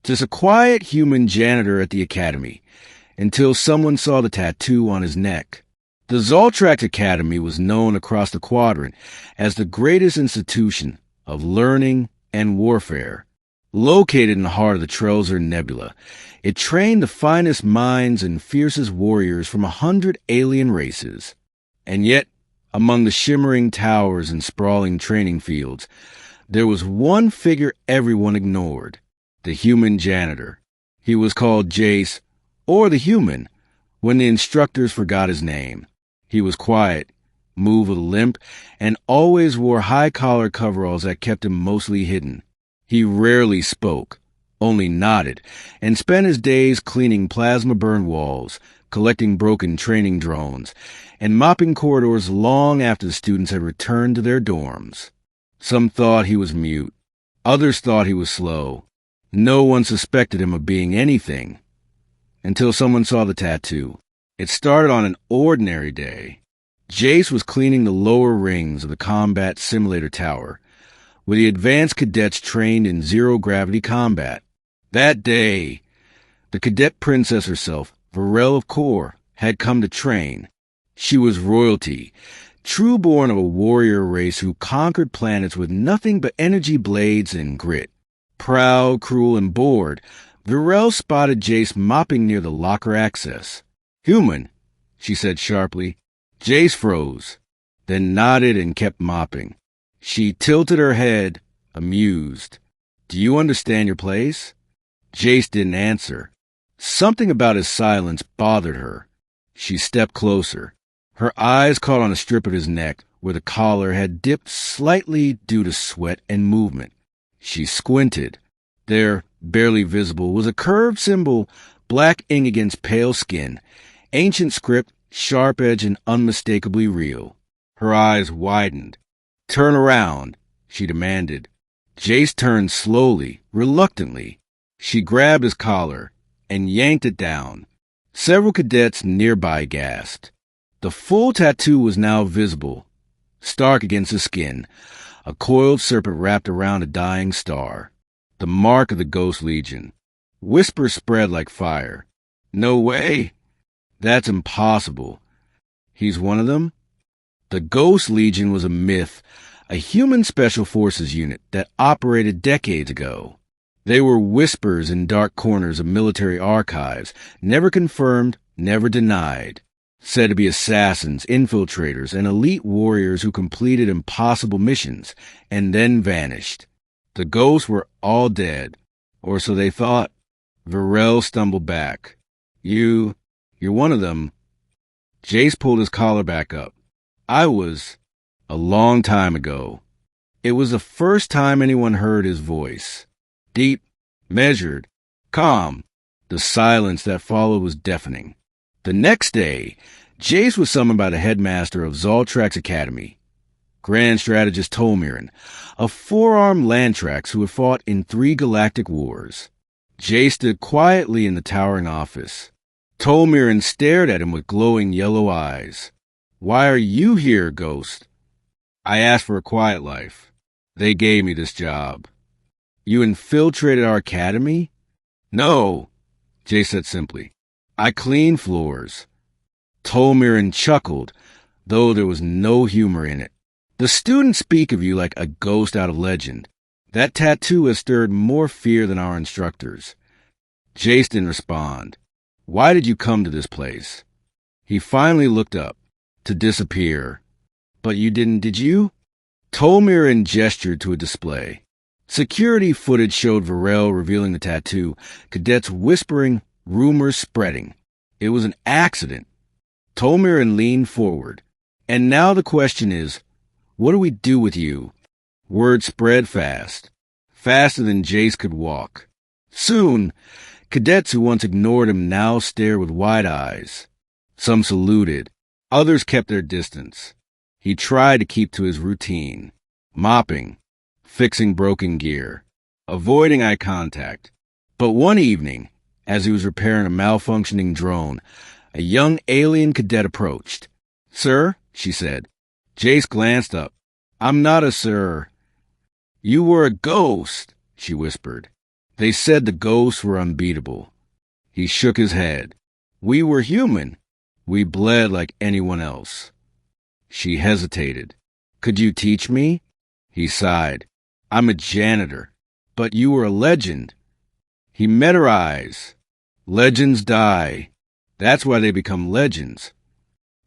Just a quiet human janitor at the academy, until someone saw the tattoo on his neck. The Zoltrax Academy was known across the quadrant as the greatest institution of learning and warfare. Located in the heart of the Trelzer Nebula, it trained the finest minds and fiercest warriors from 100 alien races. And yet, among the shimmering towers and sprawling training fields, there was one figure everyone ignored, the human janitor. He was called Jace, or the Human, when the instructors forgot his name. He was quiet, moved with a limp, and always wore high-collar coveralls that kept him mostly hidden. He rarely spoke, only nodded, and spent his days cleaning plasma-burned walls, collecting broken training drones, and mopping corridors long after the students had returned to their dorms. Some thought he was mute. Others thought he was slow. No one suspected him of being anything, until someone saw the tattoo. It started on an ordinary day. Jace was cleaning the lower rings of the combat simulator tower, where the advanced cadets trained in zero-gravity combat. That day, the cadet princess herself, Varel of Kor, had come to train. She was royalty, true-born of a warrior race who conquered planets with nothing but energy blades and grit. Proud, cruel, and bored, Varel spotted Jace mopping near the locker access. "Human," she said sharply. Jace froze, then nodded and kept mopping. She tilted her head, amused. "Do you understand your place?" Jace didn't answer. Something about his silence bothered her. She stepped closer. Her eyes caught on a strip of his neck where the collar had dipped slightly due to sweat and movement. She squinted. There, barely visible, was a curved symbol, black ink against pale skin, ancient script, sharp edge and unmistakably real. Her eyes widened. "Turn around," she demanded. Jace turned slowly, reluctantly. She grabbed his collar and yanked it down. Several cadets nearby gasped. The full tattoo was now visible, stark against the skin, a coiled serpent wrapped around a dying star. The mark of the Ghost Legion. Whispers spread like fire. "No way! That's impossible. He's one of them?" The Ghost Legion was a myth, a human special forces unit that operated decades ago. They were whispers in dark corners of military archives, never confirmed, never denied. Said to be assassins, infiltrators, and elite warriors who completed impossible missions and then vanished. The ghosts were all dead, or so they thought. Varel stumbled back. You're one of them." Jace pulled his collar back up. "I was, a long time ago." It was the first time anyone heard his voice. Deep, measured, calm. The silence that followed was deafening. The next day, Jace was summoned by the headmaster of Zoltrax Academy, Grand Strategist Tolmirin, a four-armed Lantrax who had fought in 3 galactic wars. Jace stood quietly in the towering office. Tolmirin stared at him with glowing yellow eyes. "Why are you here, Ghost?" "I asked for a quiet life. They gave me this job." "You infiltrated our academy?" "No," Jace said simply. "I clean floors." Tolmirin chuckled, though there was no humor in it. "The students speak of you like a ghost out of legend. That tattoo has stirred more fear than our instructors." Jace didn't respond. "Why did you come to this place?" He finally looked up. "To disappear." "But you didn't, did you?" Tolmirin gestured to a display. Security footage showed Varel revealing the tattoo, cadets whispering, rumors spreading. It was an accident. Tolmirin leaned forward. "And now the question is, what do we do with you?" Word spread fast, faster than Jace could walk. Soon, cadets who once ignored him now stared with wide eyes. Some saluted. Others kept their distance. He tried to keep to his routine, mopping, fixing broken gear, avoiding eye contact. But one evening, as he was repairing a malfunctioning drone, a young alien cadet approached. "Sir," she said. Jace glanced up. "I'm not a sir." "You were a ghost," she whispered. They said the ghosts were unbeatable. He shook his head. We were human. We bled like anyone else. She hesitated. Could you teach me? He sighed. I'm a janitor, but you were a legend. He met her eyes. Legends die. That's why they become legends.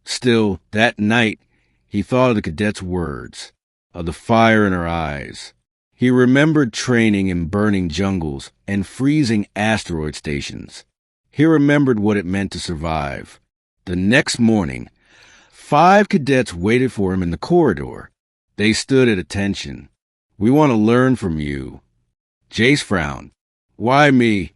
Still, that night, he thought of the cadet's words, of the fire in her eyes. He remembered training in burning jungles and freezing asteroid stations. He remembered what it meant to survive. The next morning, 5 cadets waited for him in the corridor. They stood at attention. We want to learn from you. Jace frowned. Why me?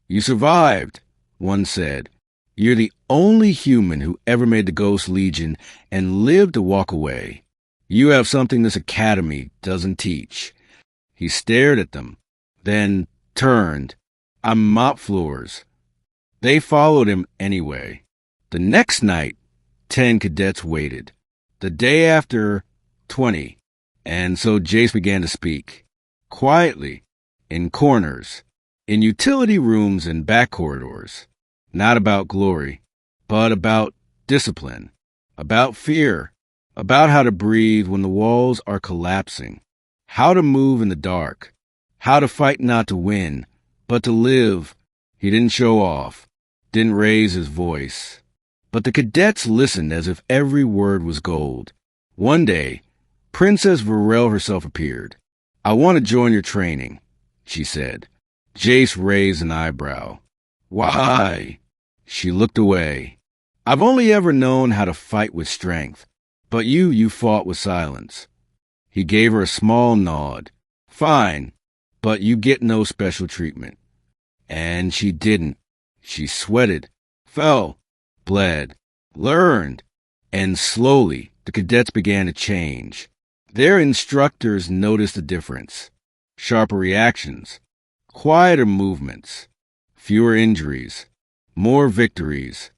You survived, one said. You're the only human who ever made the Ghost Legion and lived to walk away. You have something this academy doesn't teach. He stared at them, then turned. I mop floors. They followed him anyway. The next night, 10 cadets waited. The day after, 20. And so Jace began to speak. Quietly, in corners, in utility rooms and back corridors. Not about glory, but about discipline, about fear, about how to breathe when the walls are collapsing, how to move in the dark, how to fight not to win, but to live. He didn't show off, didn't raise his voice. But the cadets listened as if every word was gold. One day, Princess Varel herself appeared. I want to join your training, she said. Jace raised an eyebrow. Why? She looked away. I've only ever known how to fight with strength, but you fought with silence. He gave her a small nod. Fine, but you get no special treatment. And she didn't. She sweated, fell, bled, learned, and slowly the cadets began to change. Their instructors noticed a difference. Sharper reactions, quieter movements, fewer injuries, more victories.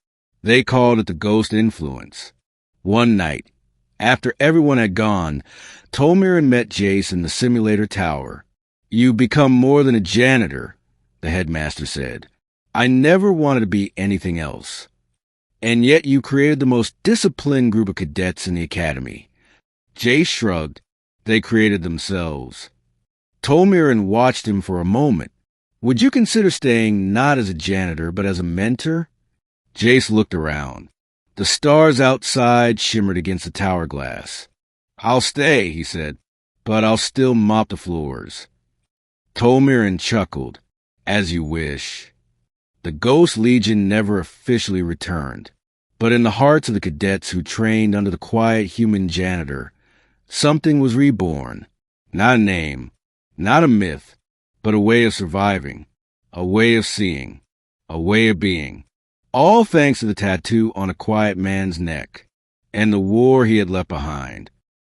They called it the ghost influence. One night, after everyone had gone, Tolmirin met Jace in the simulator tower. You become more than a janitor, the headmaster said. I never wanted to be anything else. And yet you created the most disciplined group of cadets in the academy. Jace shrugged. They created themselves. Tolmirin watched him for a moment. Would you consider staying not as a janitor, but as a mentor? Jace looked around. The stars outside shimmered against the tower glass. I'll stay, he said, but I'll still mop the floors. Tolmirin chuckled. As you wish. The Ghost Legion never officially returned, but in the hearts of the cadets who trained under the quiet human janitor, something was reborn. Not a name, not a myth, but a way of surviving, a way of seeing, a way of being. All thanks to the tattoo on a quiet man's neck and the war he had left behind.